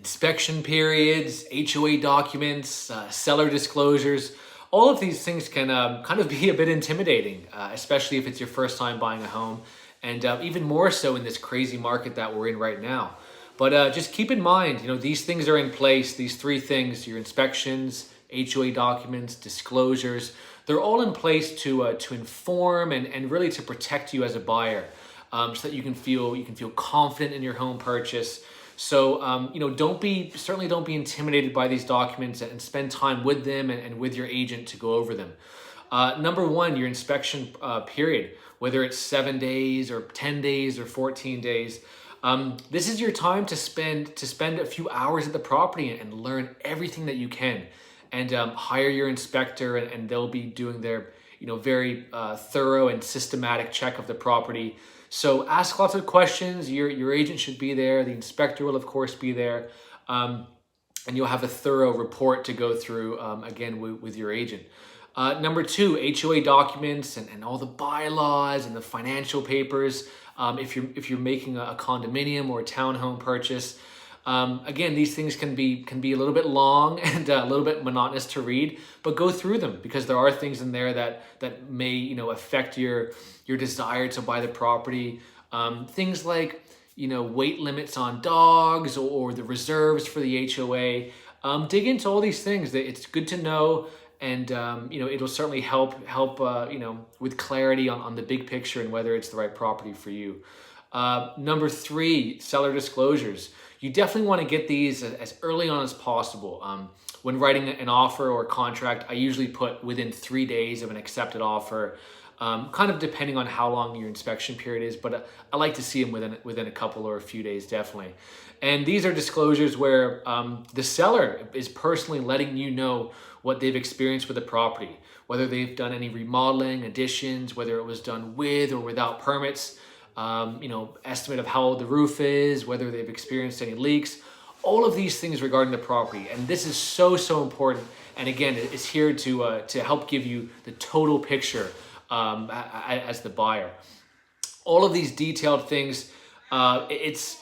inspection periods, HOA documents, seller disclosures. All of these things can kind of be a bit intimidating, especially if it's your first time buying a home, and even more so in this crazy market that we're in right now. But just keep in mind, these things are in place. These three things: your inspections, HOA documents, disclosures. They're all in place to inform and really to protect you as a buyer, so that you can feel confident in your home purchase. So certainly don't be intimidated by these documents, and spend time with them and with your agent to go over them. Number one, your inspection period, whether it's 7 days or 10 days or 14 days. This is your time to spend a few hours at the property and learn everything that you can, and hire your inspector, and they'll be doing their very thorough and systematic check of the property. So ask lots of questions. Your agent should be there. The inspector will of course be there, and you'll have a thorough report to go through again with your agent. Number two, HOA documents and all the bylaws and the financial papers. If you're making a condominium or a townhome purchase, again, these things can be a little bit long and a little bit monotonous to read, but go through them, because there are things in there that may affect your desire to buy the property. Things like weight limits on dogs, or the reserves for the HOA. Dig into all these things. It's good to know. And it'll certainly help with clarity on the big picture and whether it's the right property for you. Number three, seller disclosures. You definitely want to get these as early on as possible. When writing an offer or contract, I usually put within 3 days of an accepted offer, kind of depending on how long your inspection period is, but I like to see them within a couple or a few days, definitely. And these are disclosures where the seller is personally letting you know what they've experienced with the property, whether they've done any remodeling, additions, whether it was done with or without permits, estimate of how old the roof is, whether they've experienced any leaks, all of these things regarding the property. And this is so important. And again, it's here to help give you the total picture as the buyer. All of these detailed things, it's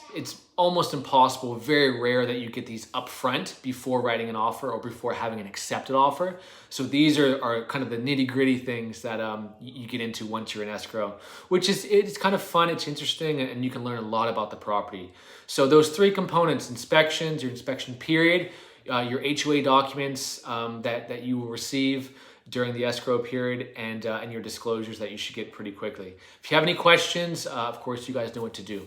almost impossible, very rare that you get these upfront before writing an offer or before having an accepted offer. So these are kind of the nitty-gritty things that you get into once you're in escrow, which it's kind of fun, it's interesting, and you can learn a lot about the property. So those three components: inspections, your inspection period, your HOA documents that you will receive during the escrow period, and your disclosures that you should get pretty quickly. If you have any questions, of course, you guys know what to do.